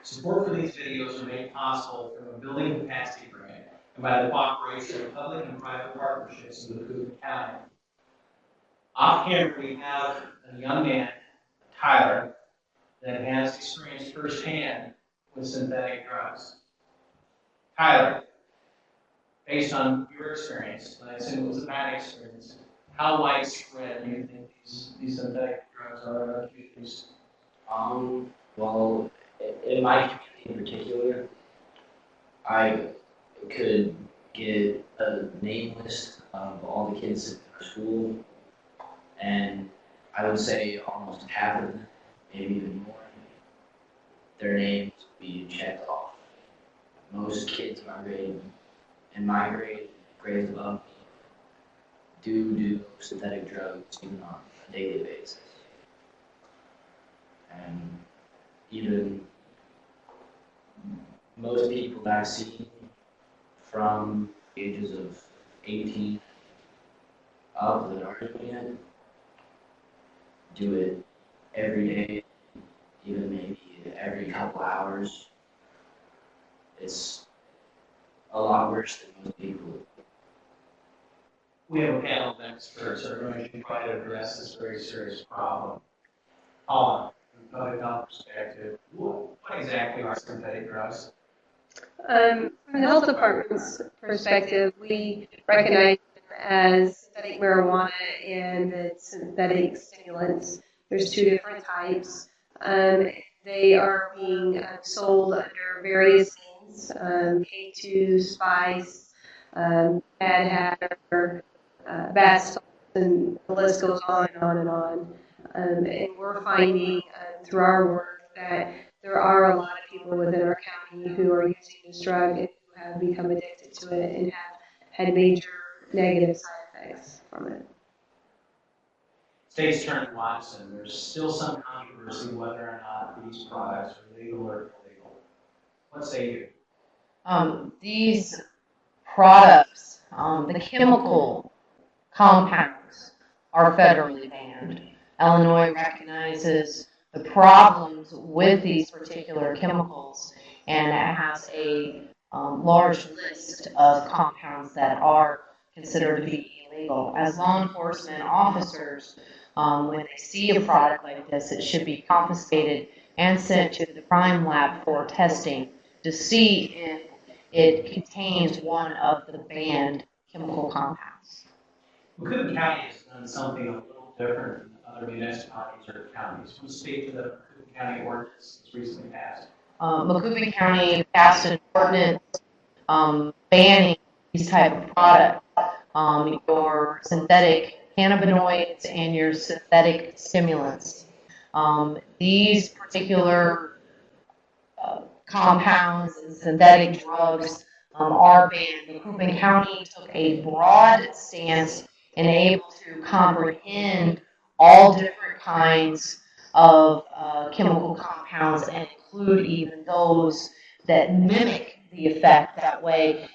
Support for these videos are made possible from a building capacity grant and by the cooperation of public and private partnerships in Macomb County. Off camera, we have a young man, Tyler, that has experienced firsthand with synthetic drugs. Tyler, based on your experience, and I assume it was a bad experience, how widespread do you think these synthetic drugs are in our communities? Well, in my community in particular, I could get a name list of all the kids in our school, and I would say almost half of them, maybe even more, their names would be checked off. Most kids in my grades above me, do synthetic drugs even on a daily basis. And even most people that I've seen from the ages of 18 up that are doing it do it every day, even maybe every couple hours. It's a lot worse than most people. We have a panel of experts that are going to try to address this very serious problem. Paula, from a public health perspective, what exactly are synthetic drugs? From the health department's perspective, we recognize them as synthetic marijuana and the synthetic stimulants. There's two different types. They are being sold under various names, K2, Spice, Bad Hatter, Bath Salts, and the list goes on and on and on. And we're finding through our work that there are a lot of people within our county who are using this drug and who have become addicted to it and have had major negative side effects from it. State's Attorney Watson, there's still some controversy whether or not these products are legal or illegal. What say you? These products, the chemical compounds, are federally banned. Illinois recognizes the problems with these particular chemicals, and it has a large list of compounds that are considered to be illegal. As law enforcement officers, when they see a product like this, it should be confiscated and sent to the crime lab for testing to see if it contains one of the banned chemical compounds. Macomb County has done something a little different than other municipalities or counties. Would speak to the Macomb County ordinance that's recently passed. Macomb County passed an ordinance banning these type of products, your synthetic cannabinoids and your synthetic stimulants. These particular compounds and synthetic drugs are banned. Macomb County took a broad stance and able to comprehend all different kinds of chemical compounds and include even those that mimic the effect. That way,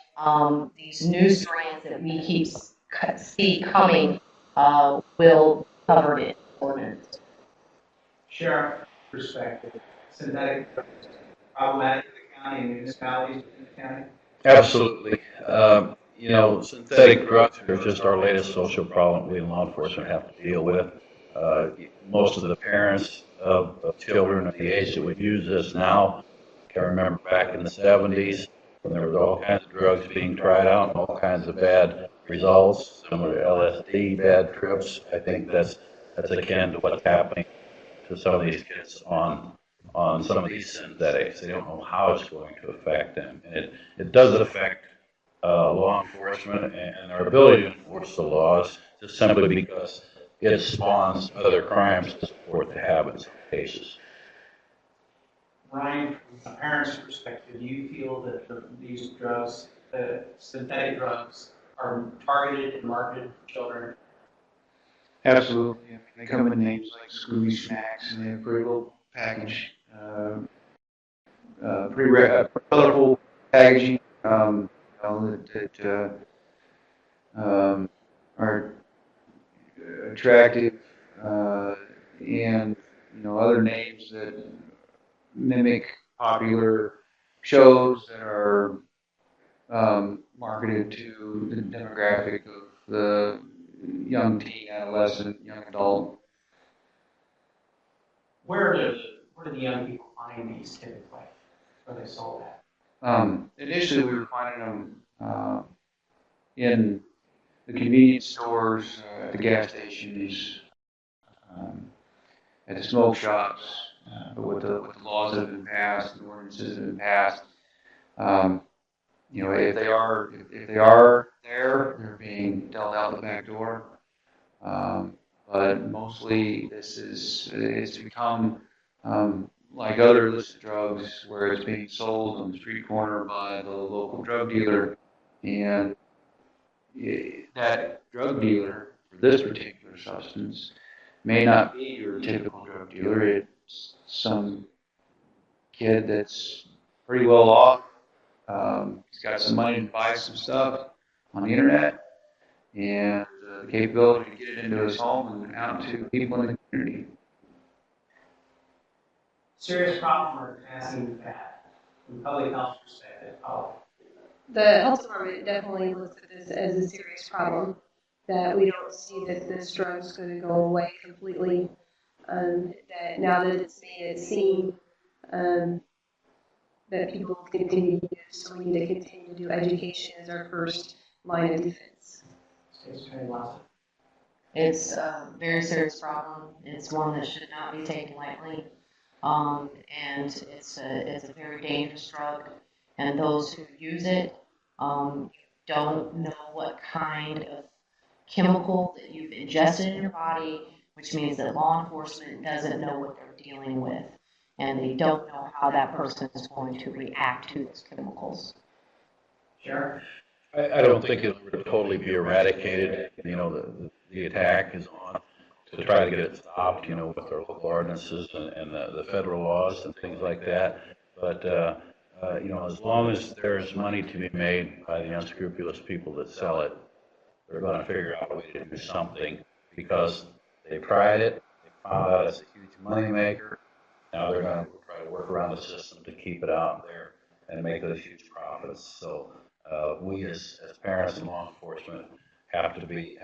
these new strands that we see coming will cover it. Sheriff perspective, synthetic drugs problematic for the county and municipalities within the county? Absolutely. Synthetic drugs are just our latest social problem we in law enforcement have to deal with. Most of the parents of children of the age that would use this now can remember back in the 70s when there was all kinds of drugs being tried out and all kinds of bad results, similar to LSD, bad trips. I think that's akin to what's happening to some of these kids on some of these synthetics. They don't know how it's going to affect them. And it does affect law enforcement and our ability to enforce the laws just simply because it spawns other crimes to support the habits of cases. Brian, from a parent's perspective, do you feel that these drugs, the synthetic drugs, are targeted and marketed for children? Absolutely. I mean, they come in names like Scooby Snacks, and they have a pretty little package, pretty colorful packaging, that are attractive, and other names that mimic popular shows that are marketed to the demographic of the young teen, adolescent, young adult. Where do the young people find these typically? Where they sold at? Initially, we were finding them in the convenience stores, at the gas stations, at the smoke shops, but with the laws that have been passed, the ordinances that have been passed, if they are there, they're being dealt out the back door. But mostly, it's become like other illicit drugs, where it's being sold on the street corner by the local drug dealer, and that drug dealer for this particular substance may not be your typical drug dealer. It's some kid that's pretty well off. He's got some money to buy some stuff on the internet, and the capability to get it into his home and out to people in the community. Serious problem or passing fat? From public health perspective, how? The health department definitely looks at this as a serious problem, that we don't see that this drug's gonna go away completely. That now that it's made it seem, that people continue to use, so we need to continue to do education as our first line of defense. State's Attorney Lawson. It's a very serious problem. It's one that should not be taken lightly. And it's a very dangerous drug. And those who use it, don't know what kind of chemical that you've ingested in your body, which means that law enforcement doesn't know what they're dealing with. And they don't know how that person is going to react to those chemicals. Sheriff? I don't think it would totally be eradicated. The attack is on to try to get it stopped, with our local ordinances and the federal laws and things like that. But, as long as there's money to be made by the unscrupulous people that sell it, they're going to figure out a way to do something, because they've tried it, they found out it's a huge moneymaker. Now they're going to try to work around the system to keep it out there and make those huge profits. So we as parents and law enforcement have to be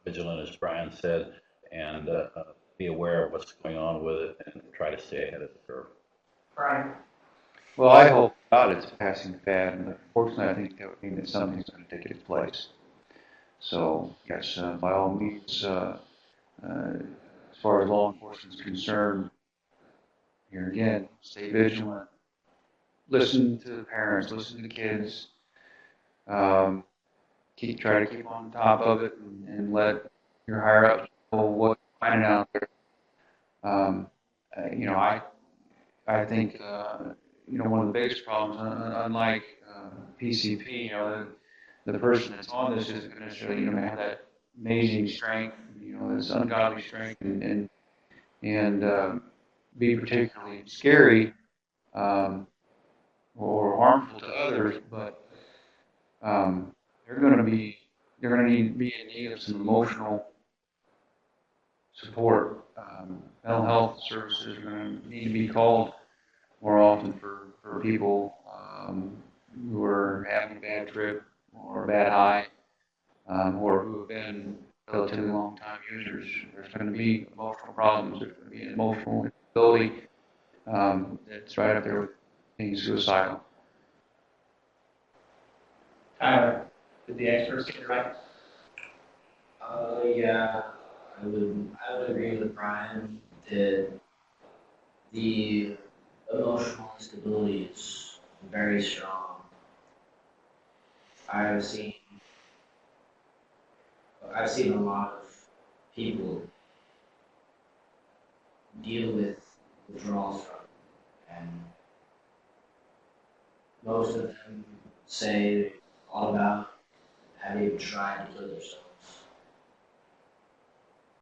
vigilant, as Brian said, and be aware of what's going on with it and try to stay ahead of the curve. Brian? Well, I hope not. It's a passing fad, and unfortunately, I think that would mean that something's going to take its place. So, yes, by all means, as far as law enforcement is concerned, here again, stay vigilant. Listen to the parents, listen to the kids. Try to keep on top of it, and let your higher ups know what's finding out there. I think one of the biggest problems, unlike PCP, the person that's on this isn't going to necessarily have that amazing strength, this ungodly strength, and be particularly scary or harmful to others, but they're going to be in need of some emotional support. Mental health services are going to need to be called more often for people who are having a bad trip or a bad high, or who have been relatively long time users. There's going to be emotional problems. There's going to be an emotional instability that's right up there with being suicidal. Tyler, did the experts get it right? Yeah, I would agree with Brian that the emotional instability is very strong. I've seen a lot of people deal with withdrawals from it, and most of them say all about having tried to kill themselves.